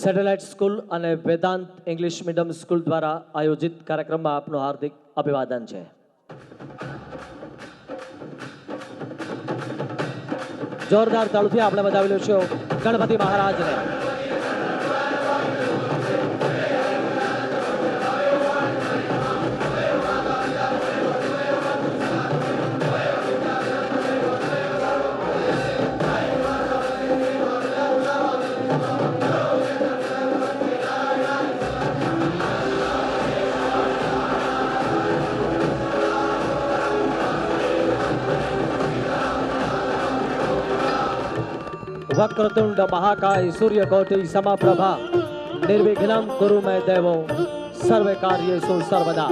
Satellite school અને Vedanta English medium school દ્વારા આયોજિત કાર્યક્રમમાં આપનું હાર્દિક અભિવાદન છે. જોરદાર તાળીથી આપણે વધાવી લેશો ગણપતિ મહારાજને. वक्रतुंड महाकाय सूर्यकोटि समप्रभा निर्विघ्नं कुरु मे देवो सर्वे कार्येषु सर्वदा.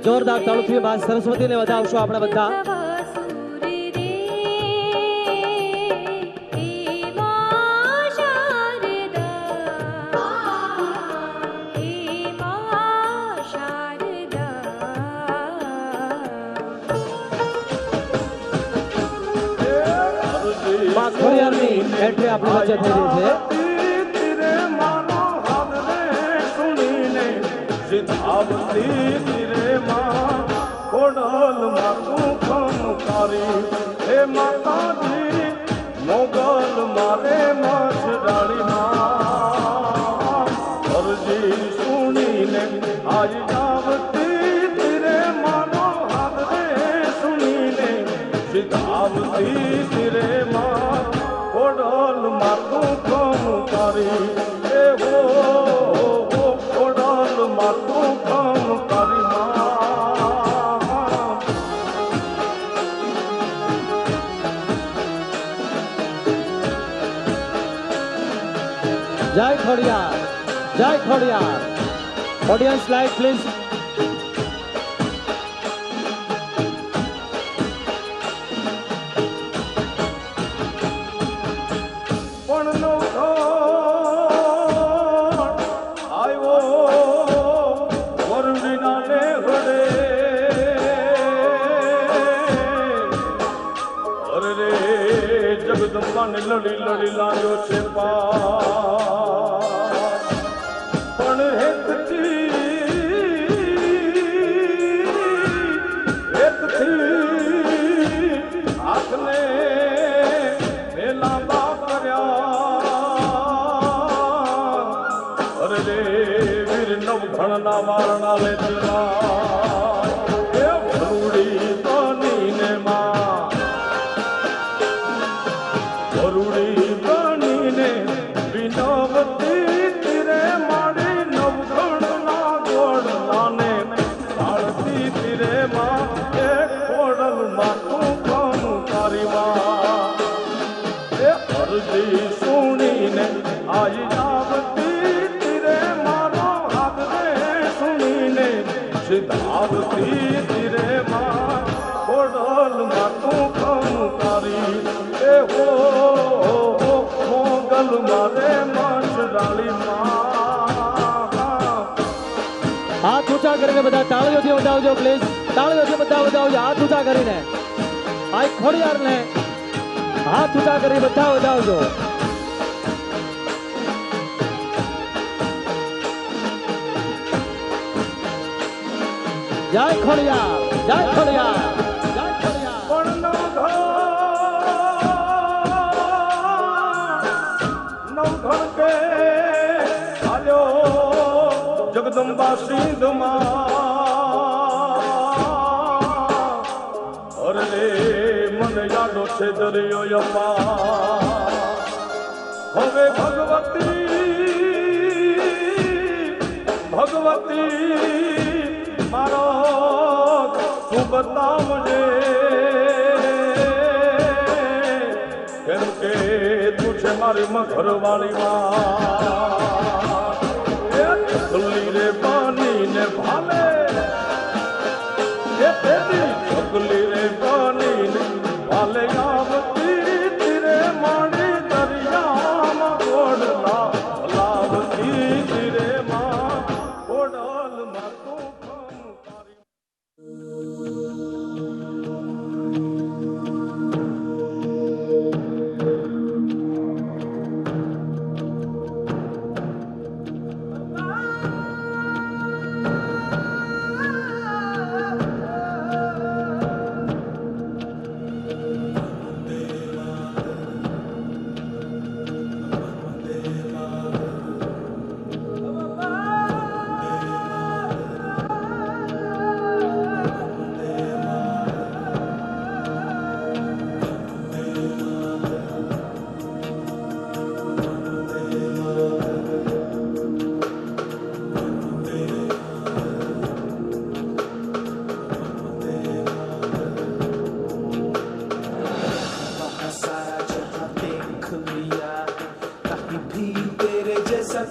જોરદાર તાળીથી માં સરસ્વતીને વધાવશો આપણે બધા. માં ખોડિયારની એન્ટ્રી આપણી વચ્ચે થઈ રહી છે. हे माता जी मोगल मारे मछराड़ी मारजी सुनी ने आज जावती तेरे मानो हाथ रे सुनी ने सिधावती तेरे मां कोडल मारू कम करी ए हो कोडल मारू कम करी जय खोडियार, जय Khodiyar. Audience light please. Jagdamba ने लड़ी लड़ी लायो से पण एक थी हाथ ने मेला बापरिया अरे रे वीर नव घणना मारना ले दिला ए भरूड़ी तो नीने मां वरुड़ी बनी ने बिनवती तेरे मारी नवगण ना गोड़ लाने आरती तेरे माँ एक कोडल मातू कम तारी माँ ए अर्जी सुनी ने आई जावती तेरे मारो हाथ रे सुनी ने सिधावती तेरे माँ कोडल मातू कम तारी ए हो हाथ ऊंचा કરીને બધા તાળીઓથી વધાવજો પ્લીઝ. તાળીઓથી બધા વધાવજો હાથ ઊંચા કરીને. આ ખોડિયારને હાથ ઊંચા કરી બધા વધાવજો. જય ખોડિયાર, જય ખોડિયાર, જય ખોડિયાર. जगदम्बा सिंध अरे मन यादो से दरियो यपा હવે ભગવતી મારો તું બતાવજે કેમ કે તું છે મારી ઘરવાળી માં ચકલી રે પાણી ને ભાલે ચકલી રે પાણી ને ભાલે આવતી તીરે માણી દરિયામાં ગોડલા ભલાવતી તીરે માં ગોડલમાં તું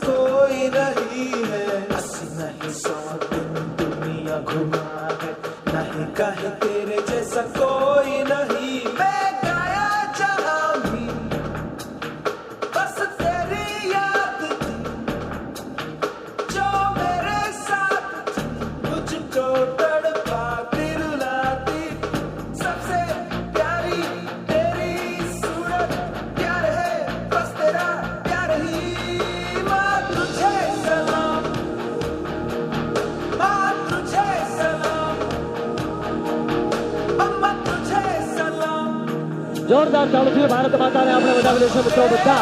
कोई नहीं है अस्सी नहीं 100 दिन दुनिया घुमा है नहीं कहे तेरे जैसा कोई नहीं मैं गाया जहां भी बस तेरी याद थी जो मेरे साथ थी मुझको तड़पाती रुलाती सबसे प्यारी तेरी सूरत प्यार है बस तेरा प्यार ही જોરદાર તાળીઓ ભારત માતાને આપણે વધાવી લઈશું મિત્રો બધા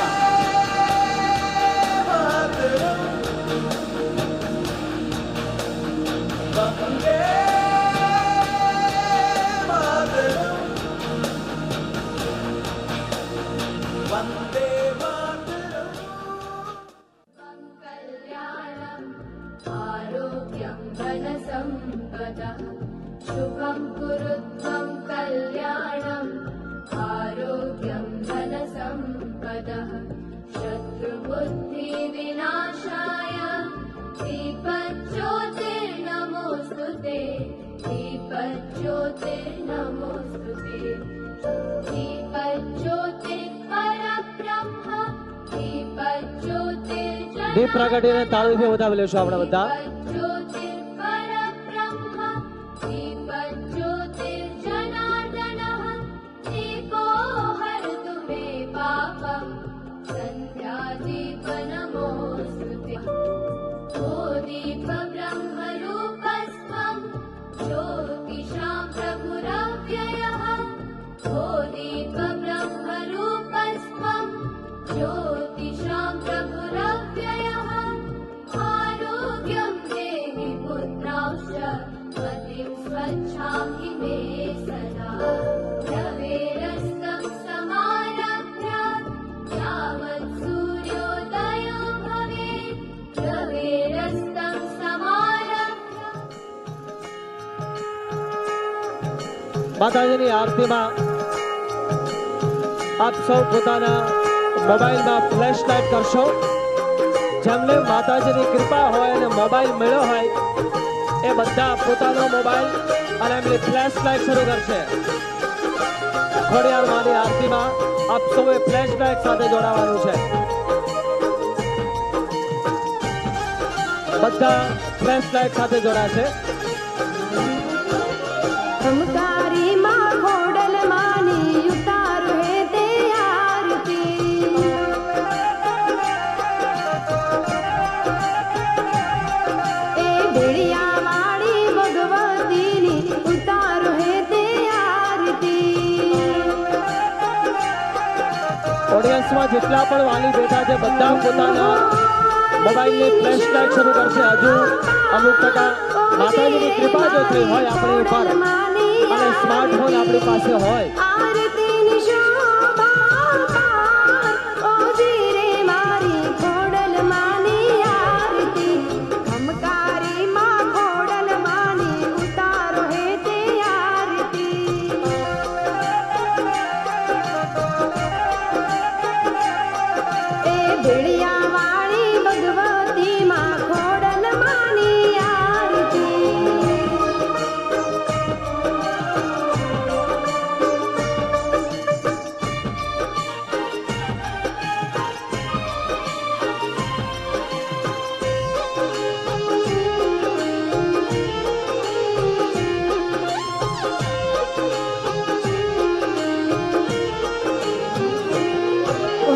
शुभं कुरुत्वं कल्याणम् आरोग्यं धनसम्पदः शत्रुबुद्धिविनाशाय दीपज्योतिर्नमोऽस्तुते दीपज्योतिर्नमोऽस्तुते दीपज्योतिर्परब्रह्म दीपज्योतिर्जन દીપ પ્રગટીને તાળીઓ વધાવી લઈશું આપણે બધા ज्योतिषां प्रभुरव्ययः आरोग्यं देहि पुत्रांश्च मतिं स्वच्छां हि मे सदा रवेरस्तं समारभ्य यावत् सूर्योदयो भवेत् रवेरस्तं समारभ्य માતાજીની આરતીમાં આપ સૌ પોતાના મોબાઈલમાં ફ્લેશ લાઇટ કરશો જેમને માતાજીની કૃપા હોય અને મોબાઈલ મળ્યો હોય એ બધા પોતાનો મોબાઈલ અને એમની ફ્લેશ લાઇટ શરૂ કરશે ખોડિયાર માની આરતીમાં આપ સૌએ ફ્લેશ લાઇટ સાથે જોડાવાનું છે બધા ફ્લેશ લાઇટ સાથે જોડાશે हमकारी माँ खोडल मानी उतारो है ते आरती ए भेड़िया वाली भगवती नी उतारो है ते आरती ઓડિયન્સમાં જેટલા પણ વાલી બેઠા છે બધા પોતાના મોબાઈલની ફ્લેશ લાઇટ શરૂ કરશે હજુ અમુક ટકા માતાજીની કૃપા જો થઈ હોય આપણી ઉપર અને સ્માર્ટફોન આપણી પાસે હોય आरती निशोभा ओ जी रे भेड़िया वाली भगवती माँ खोडल मानी आरती।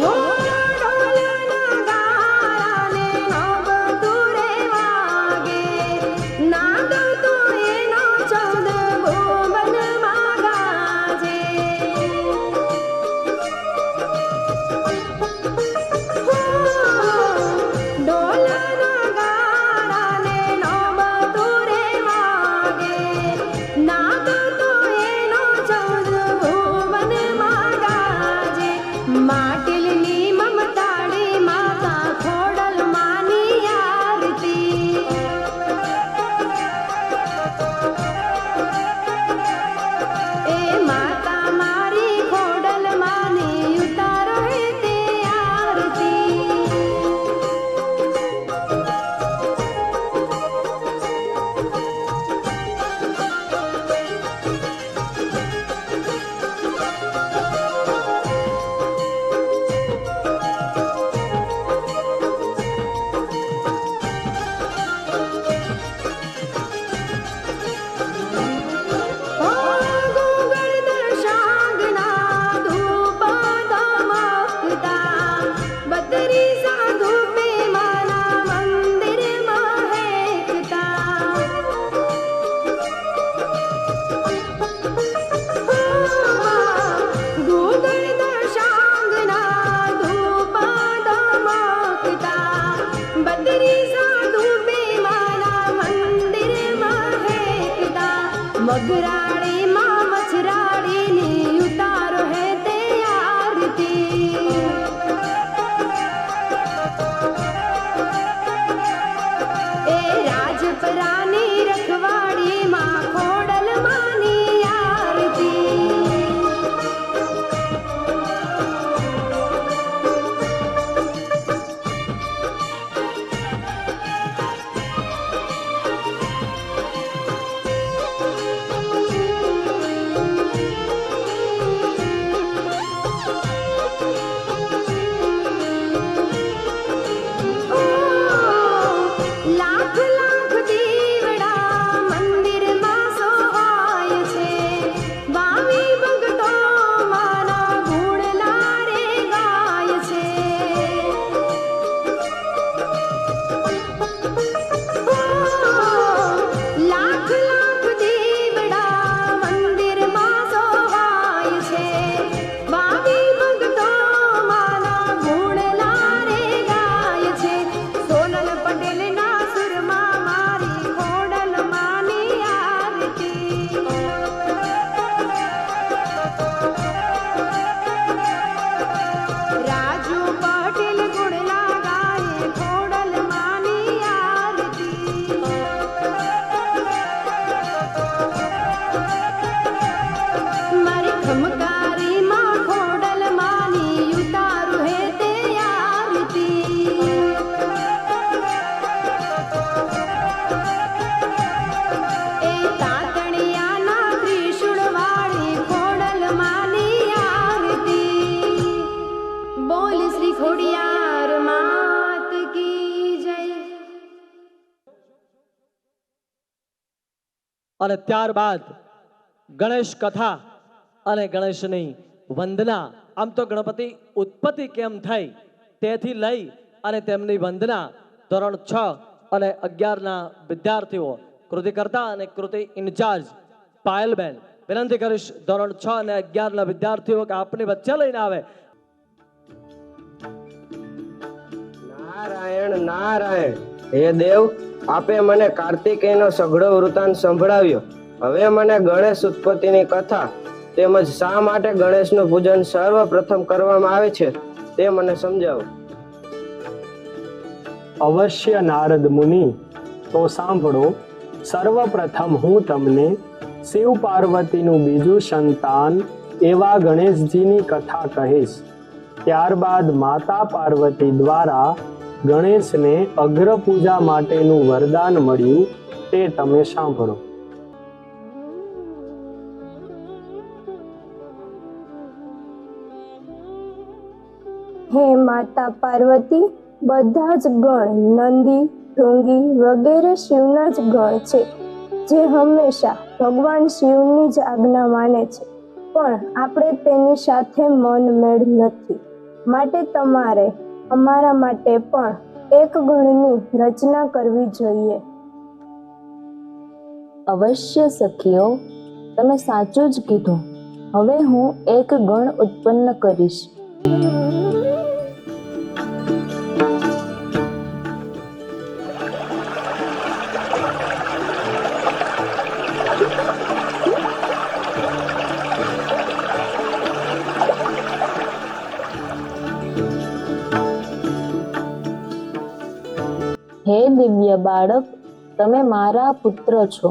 हो ढोल नगारा ने नव तुरे वागे, नाद तो एनो चौद भुवन માં ગાજે। ઢોલ નગારા ને નવ તુરે વાગે, નાદ તો એનો ચૌદ ભુવનમાં ગાજે। માટીલની મમતાળી માતા ખોડલ માની આરતી। એ માતા મારી ખોડલ માની ઉતારો હે તે આરતી। ગુગળ દશાંગના ધૂપ ધમકતા, બત્રી સાધુ માના મંદિરમાં હેકતા। ગુગળ દશાંગના ધૂપ ધમકતા, બત્રી સાધુ માના મંદિરમાં હેકતા। મગરાળી માં મછરાળીની ઉતારો હે તે આરતી। એ રાજપરાની રખવાડી માં ખોડલ માની આરતી। લાખ લાખ દીવડા મંદિરમાં સોહાય છે, વાવી ભગતો માના ગુણ લારે ગાય છે। લાખ લાખ દીવડા મંદિરમાં સોહાય છે, વાવી ભગતો માના ગુણ લારે ગાય છે। સોનલ પટેલના સુરમાં મારી ખોડલ માની આરતી। રાજુ પટેલ ગુણલા ગાય ખોડલ માની આરતી। મારી ખમકારી માં ખોડલ માની ઉતારું હે તે આરતી। એ તાતણિયાના ત્રિશૂળ વાળી ખોડલ માની આરતી। બોલ શ્રી ખોડિયાર માત કી જય। અને ત્યારબાદ ગણેશ કથા અને ગણેશની વંદના। આમ તો ગણપતિ ઉત્પત્તિ કેમ થઈ તેથી લઈ અને તેમની વંદના ધોરણ 6 અને 11ના વિદ્યાર્થીઓ કૃતિકર્તા અને કૃતિ ઇન્ચાર્જ પાયલબેન વિનંતી કરીશ ધોરણ 6 અને 11ના વિદ્યાર્થીઓ કે આપની વચ્ચે લઈને આવે। નારાયણ નારાયણ। હે દેવ, આપે મને કાર્તિકેયનો સઘળો વૃતાંત સંભળાવ્યો। હવે મને ગણેશ ઉત્પત્તિની કથા તેમજ શા માટે ગણેશનું પૂજન સર્વપ્રથમ કરવામાં આવે છે તે મને સમજાવો। અવશ્ય નારદ મુનિ, તો સાંભળો। સર્વપ્રથમ હું તમને શિવ પાર્વતીનું બીજું સંતાન એવા ગણેશજીની કથા કહીશ। ત્યારબાદ માતા પાર્વતી દ્વારા ગણેશને અગ્ર પૂજા માટેનું વરદાન મળ્યું તે તમે સાંભળો. હે માતા પાર્વતી, બધા જ ગણ નંદી, ભૃંગી વગેરે શિવના જ ગણ છે, જે હંમેશા ભગવાન શિવની જ આજ્ઞા માને છે, પણ આપણે તેની સાથે મન મેળ નથી. માટે તમારે અમારા માટે પણ એક ગણની રચના કરવી જોઈએ. અવશ્ય સખીઓ, તમે સાચું જ કીધું. હવે હું એક ગણ ઉત્પન્ન કરીશ. હે દિવ્ય બાળક, તમે મારા પુત્ર છો.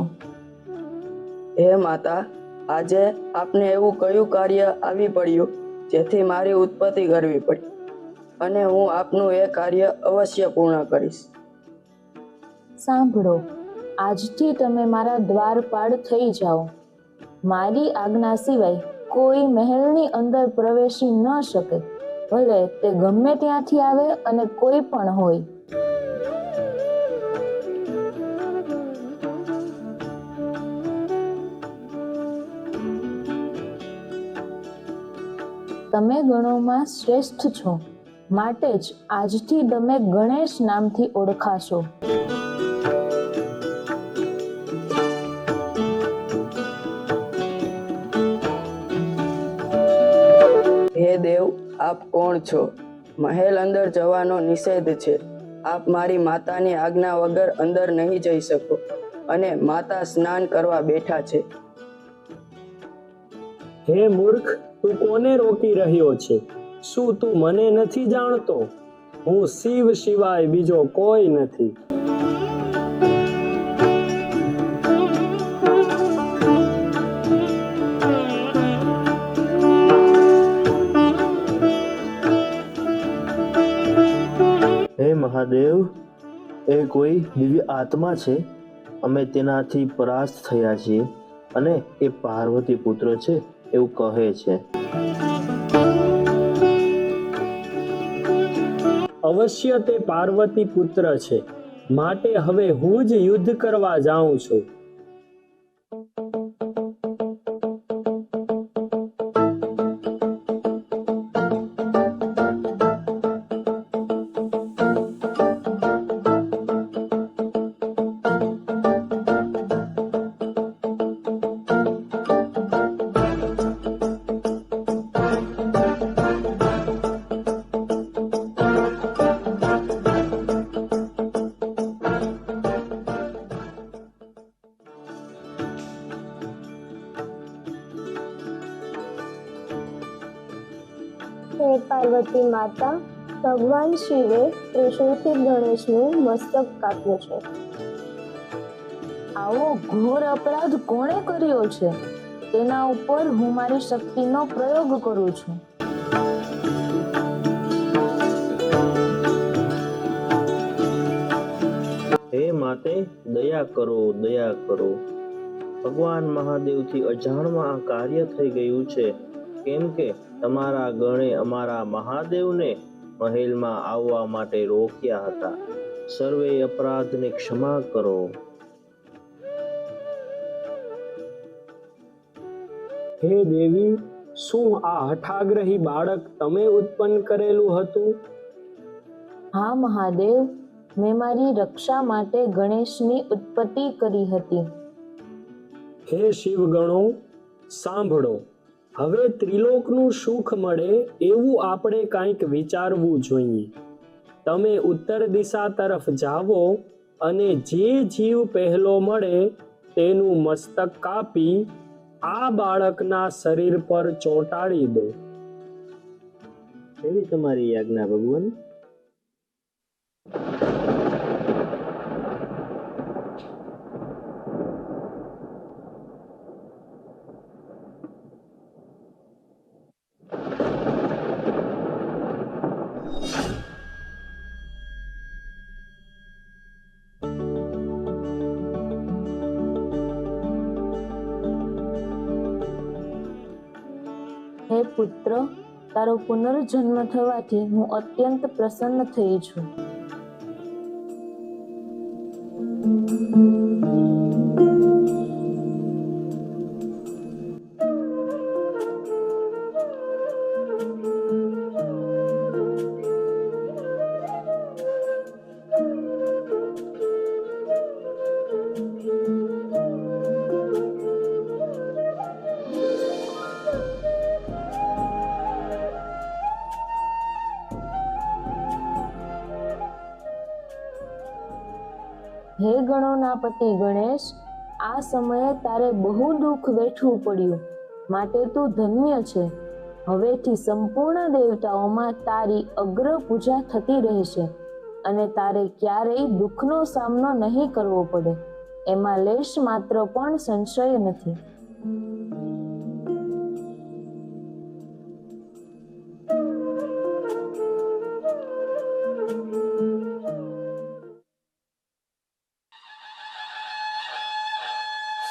હે માતા, આજે આપને એવું કયું કાર્ય આવી પડ્યું જેથી મારી ઉત્પત્તિ કરવી પડી, અને હું આપનું એ કાર્ય અવશ્ય પૂર્ણ કરીશ. સાંભળો, આજથી તમે મારા દ્વારપાળ થઈ જાઓ. મારી આજ્ઞા સિવાય કોઈ મહેલની અંદર પ્રવેશી ન શકે, ભલે તે ગમે ત્યાંથી આવે અને કોઈ પણ હોય. તમે ગણોમાં શ્રેષ્ઠ છો, માટે જ આજથી તમે ગણેશ નામથી ઓળખાશો. હે દેવ, આપ કોણ છો? મહેલ અંદર જવાનો નિષેધ છે. આપ મારી માતાની આજ્ઞા વગર અંદર નહીં જઈ શકો, અને માતા સ્નાન કરવા બેઠા છે. હે મૂર્ખ, તું કોને રોકી રહ્યો છે? શું તું મને નથી જાણતો? હું શિવ સિવાય બીજો કોઈ નથી. હે મહાદેવ, એ કોઈ દિવ્ય આત્મા છે. અમે તેનાથી પરાસ્ત થયા છીએ, અને એ પાર્વતી પુત્ર છે એવું કહે છે. અવશ્ય તે પાર્વતી પુત્ર છે, માટે હવે હું જ યુદ્ધ કરવા જાઉં છું. હે પાર્વતી માતા, ભગવાન શિવે ત્રિશૂળથી ગણેશનું મસ્તક કાપ્યું છે. આવો ઘોર અપરાધ કોણે કર્યો છે? તેના ઉપર હું મારી શક્તિનો પ્રયોગ કરું છું. હે માતે, દયા કરો, દયા કરો. ભગવાન મહાદેવથી અજાણમાં આ કાર્ય થઈ ગયું છે, કેમ કે તમારા ગણે અમારા મહાદેવને મહેલમાં આવવા માટે રોક્યા હતા. સર્વે અપરાધને ક્ષમા કરો. હે દેવી, શું આ હઠાગ્રહી બાળક તમે ઉત્પન્ન કરેલું હતું? હા મહાદેવ, મેં મારી રક્ષા માટે ગણેશની ઉત્પત્તિ કરી હતી. હે શિવગણો, સાંભળો. હવે ત્રિલોકનું સુખ મળે એવું આપણે કંઈક વિચારવું જોઈએ. તમે ઉત્તર દિશા તરફ જાવો અને જે જીવ પહેલો મળે તેનું મસ્તક કાપી આ બાળકના શરીર પર ચોંટાડી દો. એવી તમારી આજ્ઞા ભગવાન. પુત્ર, તારો પુનર્જન્મ થવાથી હું અત્યંત પ્રસન્ન થઈ છું. હે ગણોના પતિ ગણેશ, આ સમયે તારે બહુ દુઃખ વેઠવું પડ્યું, માટે તું ધન્ય છે. હવેથી સંપૂર્ણ દેવતાઓમાં તારી અગ્ર પૂજા થતી રહેશે અને તારે ક્યારેય દુઃખનો સામનો નહીં કરવો પડે, એમાં લેશ માત્ર પણ સંશય નથી.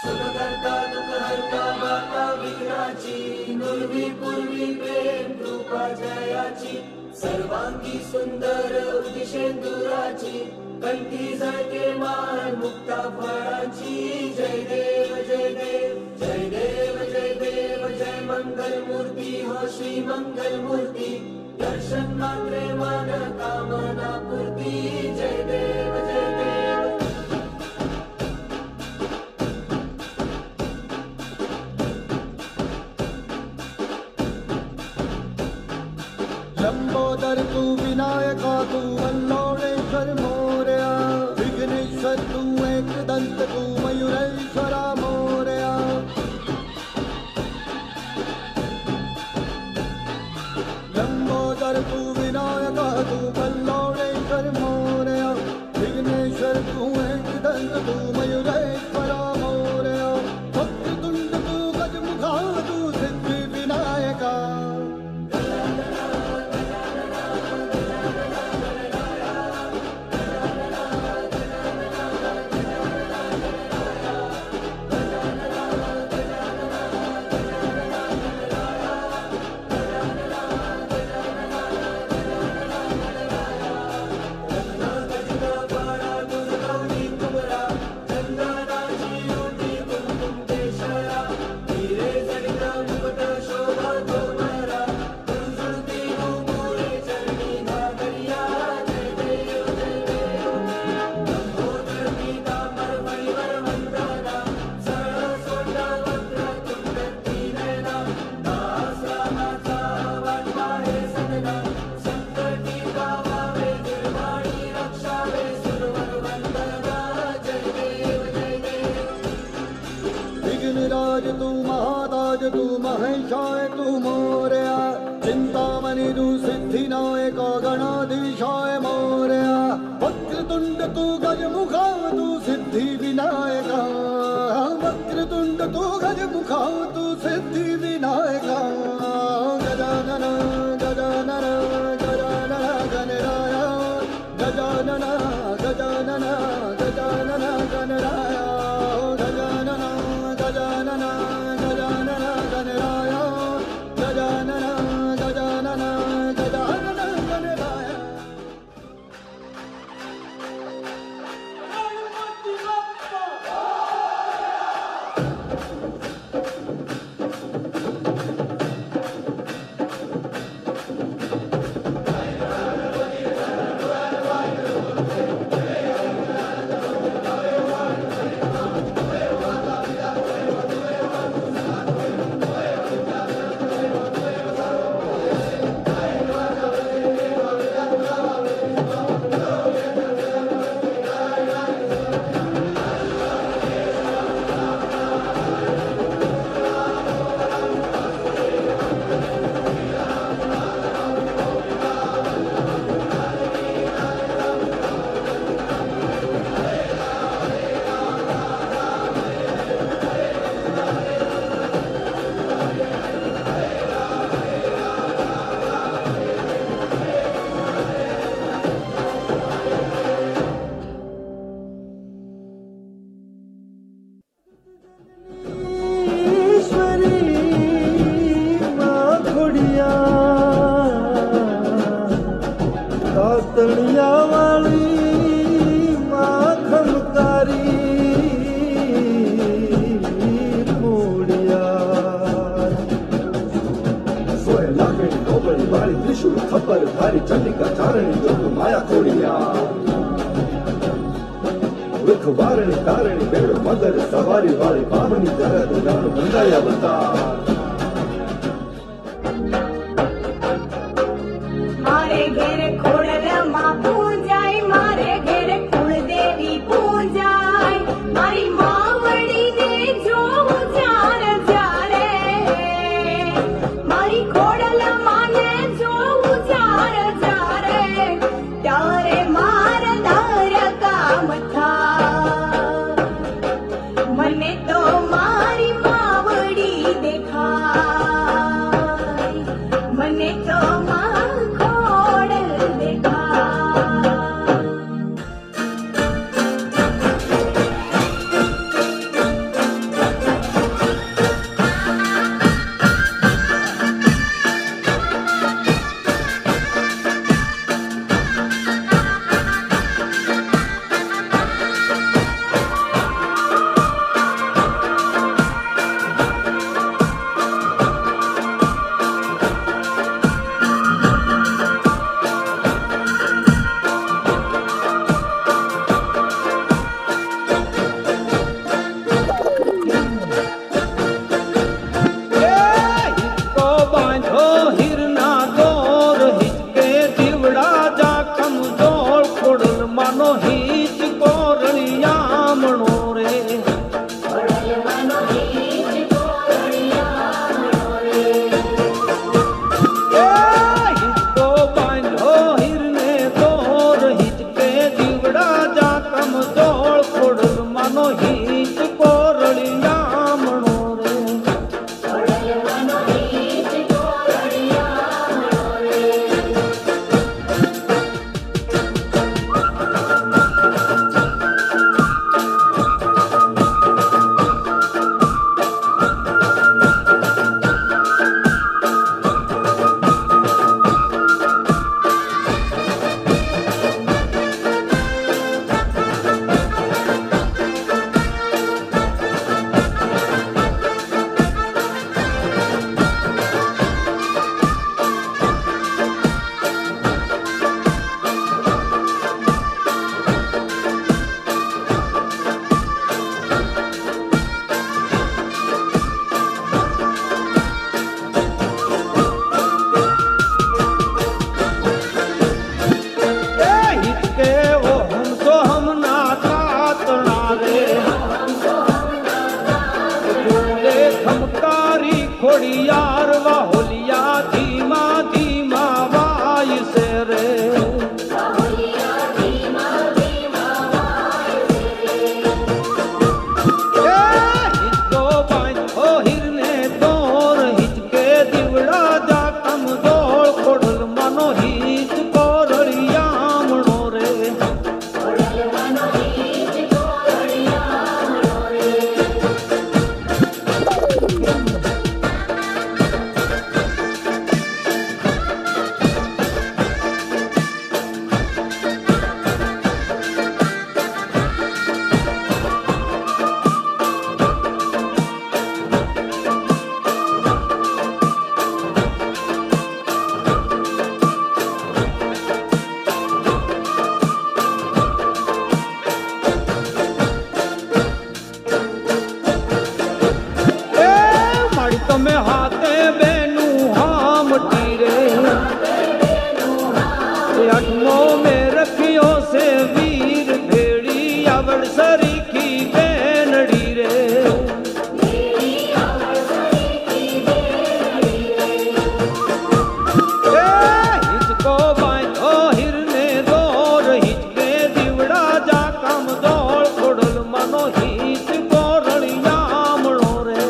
सुखकर्ता दुःखहर्ता माता विघ्नाची नुर्वी पूर्वी प्रेम कृपा जयाची सर्वांगी सुंदर उदिशेंदुराची कंठी झळके मान मुक्ता फळाची जय देव जय देव जय देव जय देव जय मंगल मूर्ती हो श्री मंगल मूर्ती दर्शन मात्रे मन कामना पूर्ती जय देव जय देव. लंबोदर तू विनायका तू वल्लोळेश्वर मोरया विघ्नेश्वर तू एकदंत तू मयुरेश्वरा मोरया. लंबोदर तू विनायका तू वल्लोळेश्वर मोरया विघ्नेश्वर तू एकदंत तू मयुरेश्वरा मोरया. वक्रतुंड तू गजमुखा तू सिद्धि विनायका. विघ्नराज तू महाताज तू महेशाय तू मोरया चिंतामणि तू सिद्धिनायक गणाधीशाय मोरया. वक्रतुंड तू गजमुखा तू सिद्धि विनायका. वक्रतुंड तू गजमुखा तू सिद्धि विनायका. गजानन गजानन गजानन गणराय गजानन गजानन गजानन गणराय गजानन गजानन गजानन गणराय गजानन गजानन गजानन गणराय. त्रिशूल खपर धारी चंडिका चारणी जोग माया खोड़िया विख वारणी तारणी बेड़ मगर सवारी वाली पावनी जगत जान बंदाया बता मारे घेर खोड़ल मां पूजाय मारे घेर कुलदेवी पूजाय मारी मावड़ी ने जो जार जारे मारी खोड़ल माने जो जार जारे तारे मार दार काम था मने तो मारी मावड़ी देखाय मने तो मां खोड़ल देखाय हिचको बांधो हिरना दोर हिचके दिवड़ा जा कमजोर खोड़ल मानो हिचको रलियामणो रे हिचको बांधो हिरने दोर हिचके दिवड़ा जा कमजोर खोड़ल मानो हिचको रलियामणो रे हिचके वो हम तो हम ना तना रे झूले खमकारी खोड़ियार होलिया धीमा धीमा वाय से रे हिचको बांधो हिरने दोर हिचके दिवड़ा जा कमजोर खोड़ल मानो हिचको रलियामणो रे माड़ी तमे हाथे बेनू हाम टीरे अठमो में रखियो से वीर भेड़ी आवड़ सरी की बेनड़ी रे हिचको बांधो हिरने दोर हिचके दिवड़ा जा कमजोर खोड़ल मानो हिचको रलियामणो रे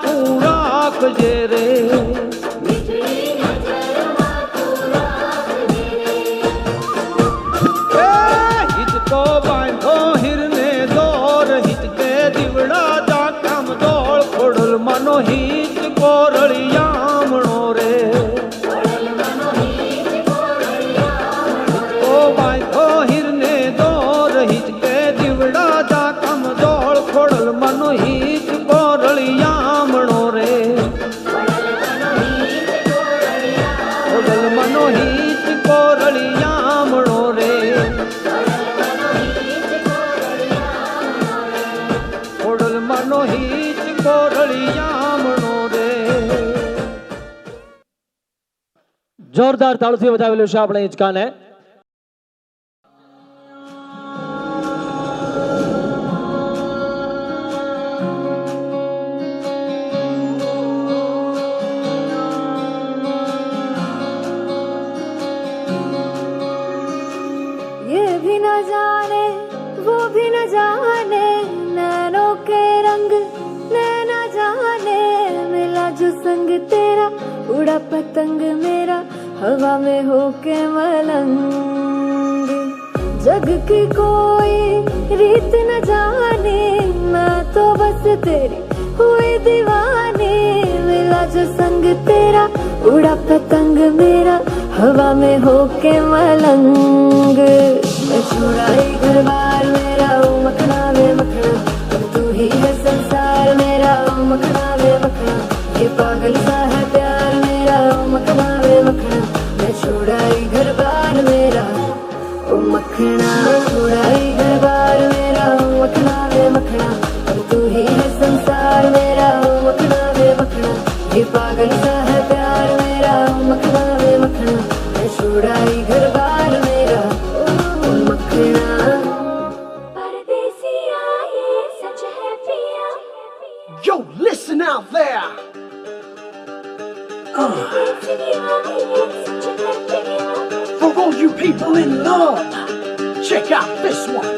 તું રાખજે રે हिचको बांधो हिरने दौर हिचके दिवड़ा जा कम दौड़ खोड़ल मनो हिच कोरड़ियामणो रे हिचको बांधो हिरने दौर हिचके दिवड़ा जा कम दौड़ खोड़ल मनो हिच कोरड़ियामणो रे खोड़ल मनो हिच कोरड़ियामणो रे खोड़ल मनो हिच कोरड़ियामणो रे જોરદાર તાળથી વધાવેલું છે આપણે હિંચકાને ये भी न जाने वो भी न जाने नैनों के रंग नैना जाने मिला जो संग तेरा उड़ा पतंग मेरा हवा में होके मलंग जग की कोई रीत न जाने मैं तो बस तेरी हुई दीवानी मिला जो संग तेरा उड़ा पतंग मेरा हवा में होके मलंग मैं छुड़ाई घर बार मेरा ओ मखना वे मखना अब तू ही है संसार मेरा ओ मखना वे मखना ये पागल सा है प्यार मेरा ओ मखना वे मखना मैं छुड़ाई घर बार मेरा ओ मखना छुड़ाई घर बार मेरा ओ मखना वे मखना अब तू ही है संसार मेरा ओ मखना वे मखना ये पागल सा है प्यार मेरा ओ मखना वे मखना मैं छुड़ाई घर बार मेरा ओ मखना परदेसिया ये सच है पिया Yo, listen out there. परदेसिया ये सच है पिया For all you people in love, check out this one.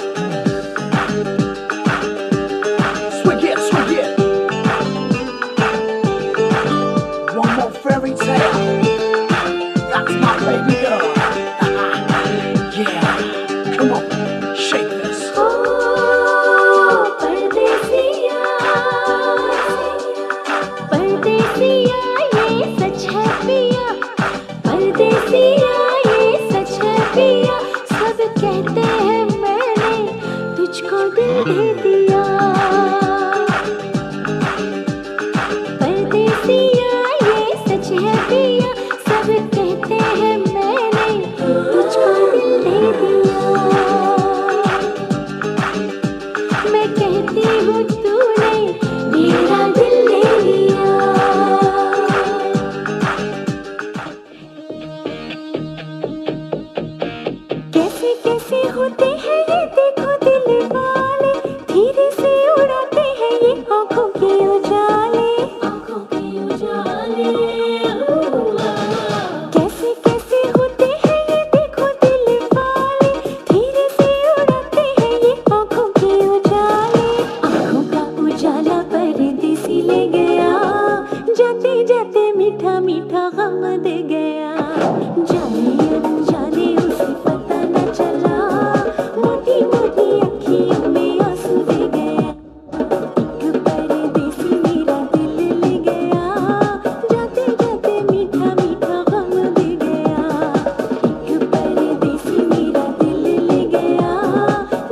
Swig it, swig it. One more fairy tale. That's my baby girl. Yeah, come on, shake this. ओ परदेसिया परदेसिया ये सच है पिया परदेसिया ये सच है पिया सब कहते हैं मैंने तुझको दिल दे दिया परदेसिया ये सच है पिया सब कहते हैं मैंने तुझको दिल दे दिया मैं कहती हूँ तूने मेरा दिल ले लिया कैसे कैसे होते हैं ये देखो दिल वाले धीरे से उड़ाते हैं ये आंखों के उजाले कैसे कैसे होते हैं ये देखो दिल वाले धीरे से उड़ाते हैं ये आंखों के उजाले आंखों का उजाला परदेसी ले गया जाते जाते मीठा मीठा गम दे गया जाने अनजाने उसे पता न चला मोटी मोटी अखियों में आंसू दे गया एक परदेसी मेरा दिल ले गया जाते जाते मीठा मीठा गम दे गया एक परदेसी मेरा दिल ले गया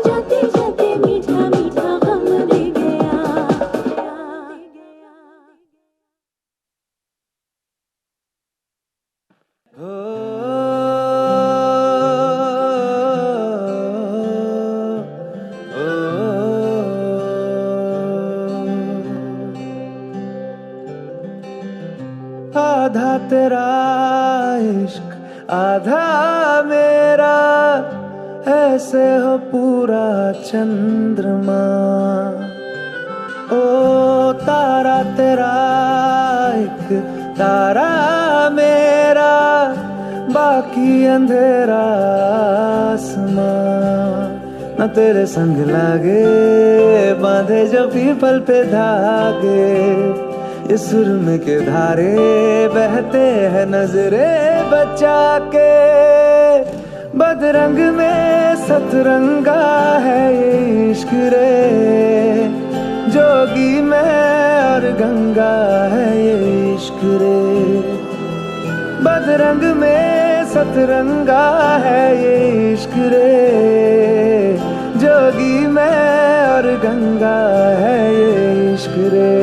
जाते जाते मीठा मीठा गम दे गया आधा तेरा इश्क आधा मेरा ऐसे हो पूरा चंद्रमा ओ तारा तेरा एक तारा मेरा बाकी अंधेरा आसमां न तेरे संग लागे बांधे जो पीपल पे धागे ये सुरम के धारे बहते हैं नजरे बचा के, बदरंग में सतरंगा है ये इश्क रे, जोगी में और गंगा है ये इश्क रे, बदरंग में सतरंगा है ये इश्क रे, जोगी में और गंगा है ये इश्क रे।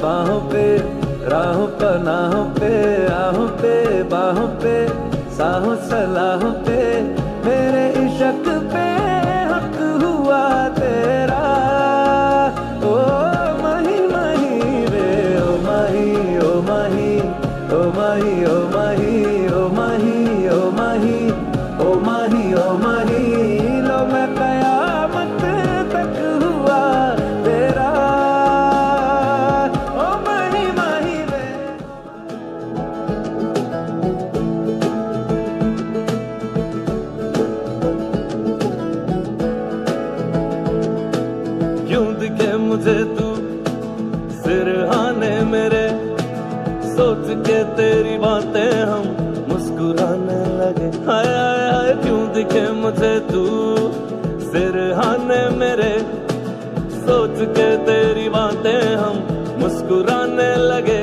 बाहों पे राहों पनाहों पे आहों पे बाहों पे साहों सलाहों पे मेरे इश्क पे हक हुआ तेरा, ओ माही माही रे ओ माही ओ माही ओ माही ओ माही ओ माही ओ माही ओ माही ओ माही लो मैं कयामत तक हुआ तेरा। मुझे तू सिरहाने मेरे, सोच के तेरी बातें हम मुस्कुराने लगे, हाय हाय हाय क्यों दिखे मुझे तू सिरहाने मेरे, सोच के तेरी बातें हम मुस्कुराने लगे,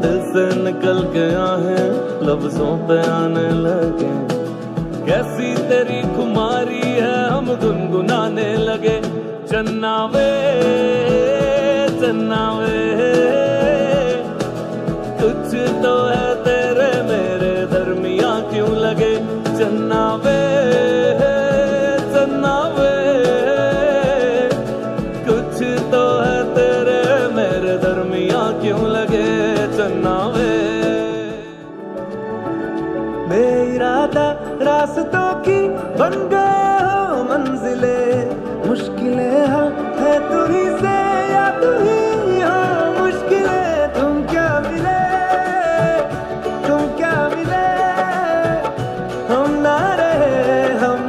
दिल से निकल के आहें लफ्जों पे आने लगे, कैसी तेरी खुमारी है हम गुनगुनाने लगे, चन्ना वे कुछ तो है तेरे मेरे दरमिया क्यों लगे, चन्ना वे कुछ तो है तेरे मेरे दरमिया क्यों लगे, चन्ना वे बेइरादा रास्तों की बन गए हो मंजिले, मुश्किलें हाँ है तू ही से या तू ही हाँ मुश्किलें, तुम क्या मिले हम ना रहे हम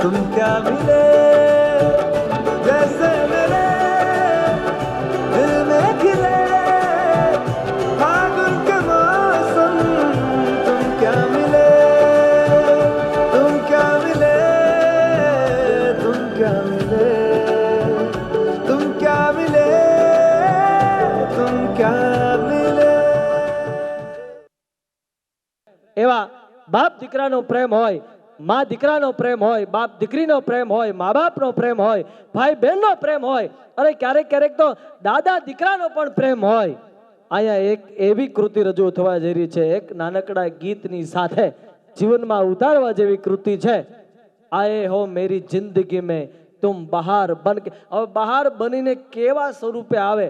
तुम क्या मिले, जैसे मेरे दिल में खिले फागुन के मौसम, तुम क्या मिले तुम क्या मिले तुम क्या मिले तुम क्या मिले तुम क्या मिले। એવા બાપ દીકરાનો પ્રેમ હોય, માં દીકરાનો પ્રેમ હોય, બાપ દીકરીનો પ્રેમ હોય, મા બાપનો પ્રેમ હોય, ભાઈ બહેનનો પ્રેમ હોય, અરે ક્યારેક ક્યારેક તો દાદા દીકરાનો પણ પ્રેમ હોય। અહીંયા એક એવી કૃતિ રજૂ થવા જઈ રહી છે, એક નાનકડા ગીતની સાથે જીવનમાં ઉતારવા જેવી કૃતિ છે। આए हो मेरी जिंदगी में तुम बहार बन के, હવે બહાર બનીને કેવા સ્વરૂપે આવે,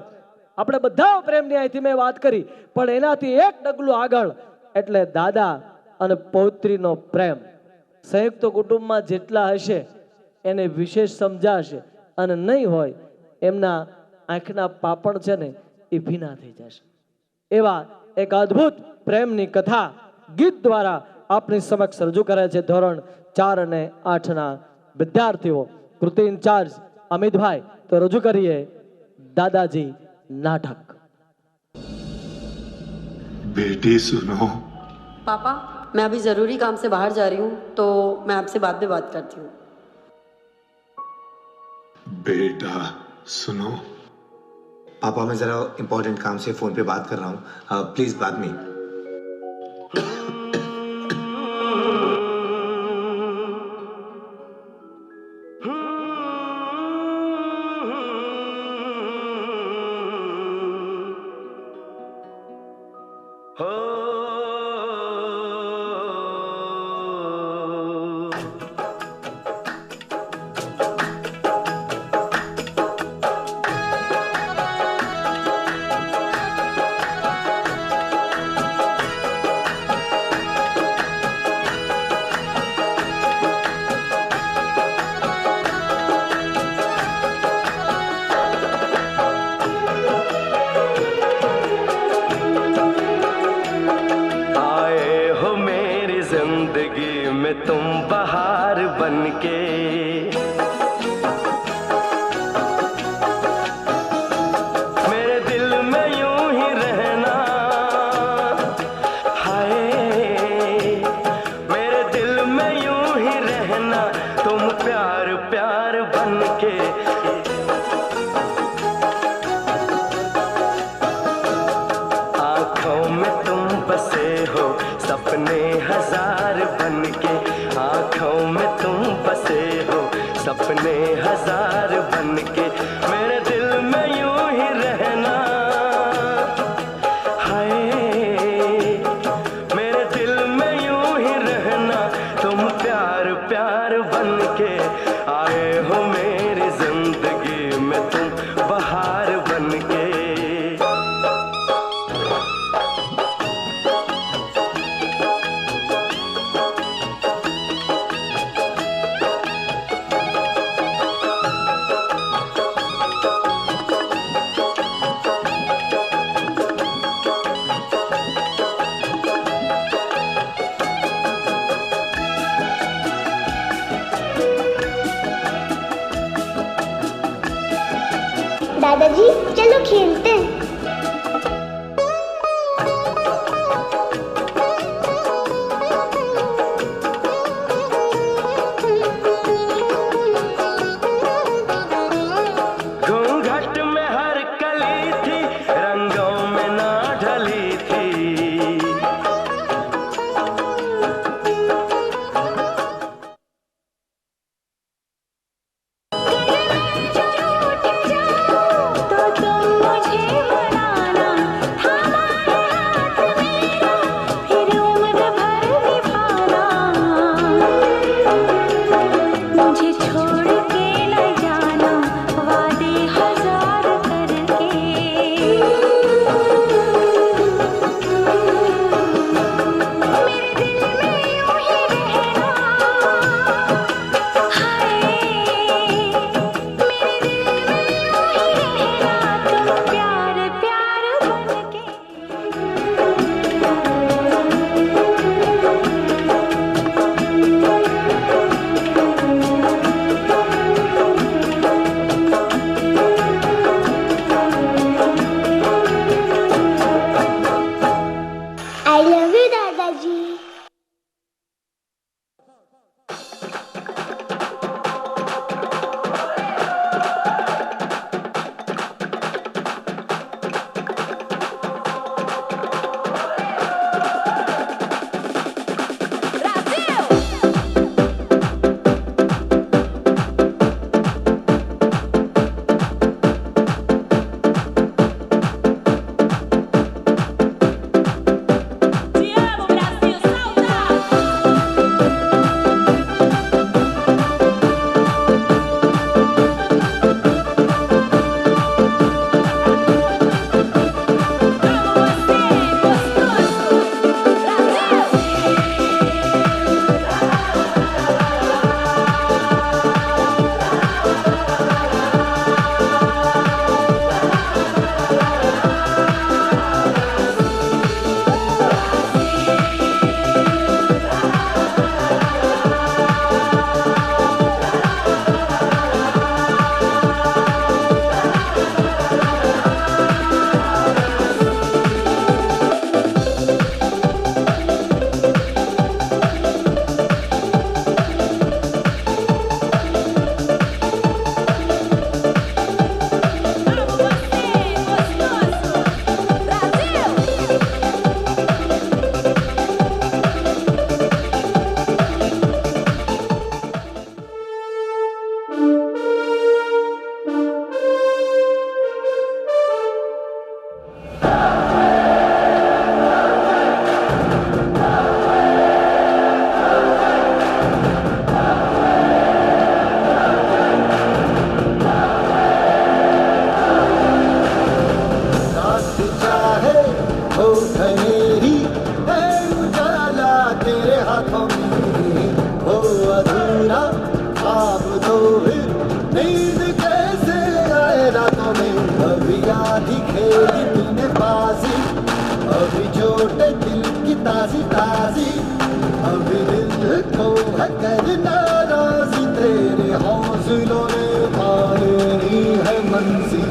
આપણે બધા પ્રેમની અહીંથી મેં વાત કરી, પણ એનાથી એક ડગલું આગળ એટલે દાદા અને પૌત્રીનો પ્રેમ। સંયુક્ત કુટુંબમાં જેટલા હશે એને વિશેષ સમજાશે, અને નહીં હોય એમના આંખના પાપણ છે ને એ ભીના થઈ જશે। એવા એક અદ્ભુત પ્રેમની કથા ગીત દ્વારા આપની સમક્ષ રજૂ કરે છે ધોરણ 4 અને 8 ના વિદ્યાર્થીઓ। કૃતિ ઇન્ચાર્જ અમિતભાઈ, તો રજૂ કરીએ દાદાજી નાટક। बेटी सुनो। पापा मैं अभी जरूरी काम से बाहर जा रही हूँ, तो मैं आपसे बाद में बात करती हूँ। बेटा सुनो। पापा मैं जरा इंपॉर्टेंट काम से फोन पे बात कर रहा हूँ, प्लीज बाद में। में तुम बहार बनके, मेरे दिल में यूं ही रहना, हाय मेरे दिल में यूं ही रहना, तुम प्यार प्यार बनके। आँखों में तुम बसे हो सपने हजार बनके, आँखों में तुम बसे हो सपने हजार बनके, मेरे दिल में यूं ही रहना, हाय मेरे दिल में यूं ही रहना, तुम प्यार प्यार बनके आए हो मेरी जिंदगी में, तुम बहार बनके। दादाजी चलो खेलते हैं। घूंघट में हर कली थी, रंगों में ना ढली थी, तो तुम मुझे मनाना, हमारे हाथ मेरा फिर उम्र भर निभाना, मुझे छोड़ के न जाना, वादे हजार करके, मेरे दिल में यूं ही रहना, हाय मेरे दिल में यूं ही रहना, तुम प्यार प्यार बनके। आई लव यू दादाजी। ताजी ताजी अभी दिल तो है करना राजी तेरे हौसलों ने पानी है मंजिल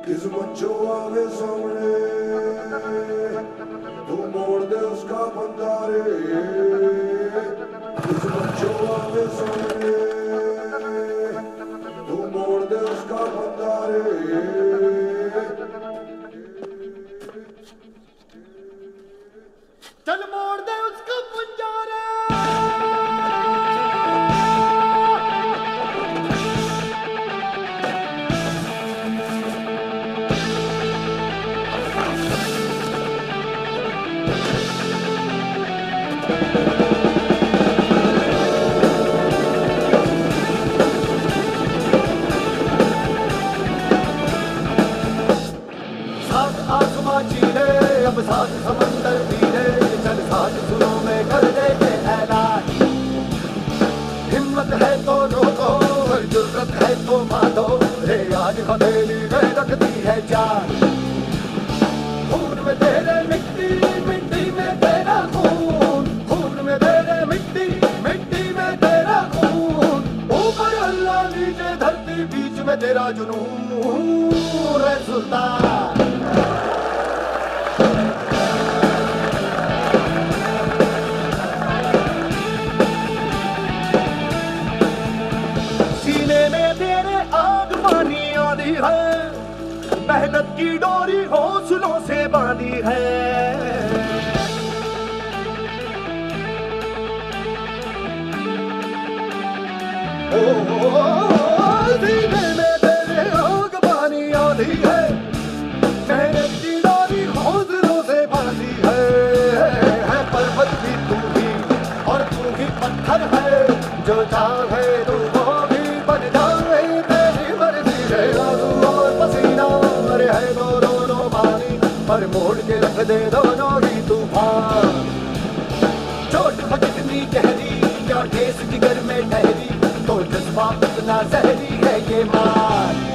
किस्मत जो आवे सामने तू मोड़ दे उसका बंदा रे किस्मत जो आवे सामने तू मोड़ दे उसका बंदा रे चल मोड़ दे उसका पंजारा अब साथ समंदर पीरे चल साथ सुरों में कर दे के ऐलान हिम्मत है तो रोको जुर्रत है तो मारो रे आज हथेली में रखती है जान खून में तेरे मिट्टी मिट्टी में तेरा खून खून में तेरे मिट्टी मिट्टी में तेरा खून ऊपर अल्लाह नीचे धरती बीच में तेरा जुनून रे सुल्तान मेहनत की डोरी हौसलों से बांधी है सीने में तेरे आग पानी आधी है मेहनत की डोरी हौसलों से बांधी है पर्वत भी तू भी और तू भी पत्थर है जो चाहे तू वो भी बन जाए तेरी मर्जी है आंसू और पसीना है दोनों पानी पर मोड़ के रख दे दोनों ही तूफान चोट कितनी गहरी क्या ठेस जिगर में ठहरी तो जज्बा इतना जहरी है ये मार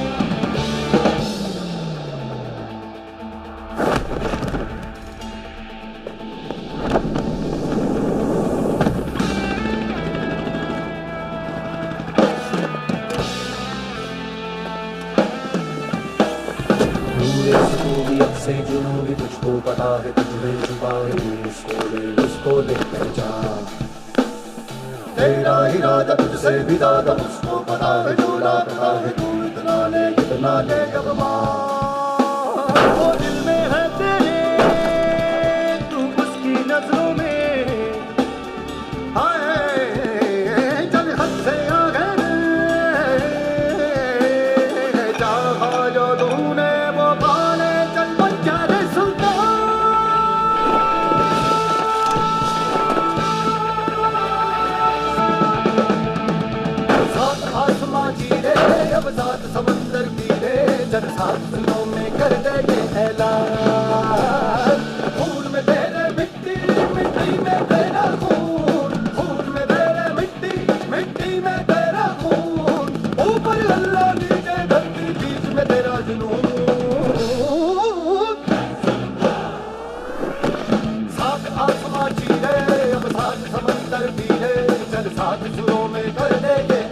से जुनून भी तुझको पता है तुझमें छुपा है उसको लेकर जा तेरा इरादा तुझसे भी ज्यादा उसको पता है जो लाता है तू इतना ले अब वो दिल में है तेरे तू उसकी नजरों में हाय चल हद से आगे चाहा जो तूने वो पाले चल बच्चा रे अब साथ समंदर पीरे चल साथ सुनों में कर दे ये ऐलान खून में तेरे मिट्टी मिट्टी में तेरा खून खून में तेरे मिट्टी मिट्टी में तेरा खून ऊपर अल्लाह नीचे धरती बीच में तेरा जुनून साथ आसमां चीरे अब साथ समंदर पीरे चल साथ सुरों में कर दे ये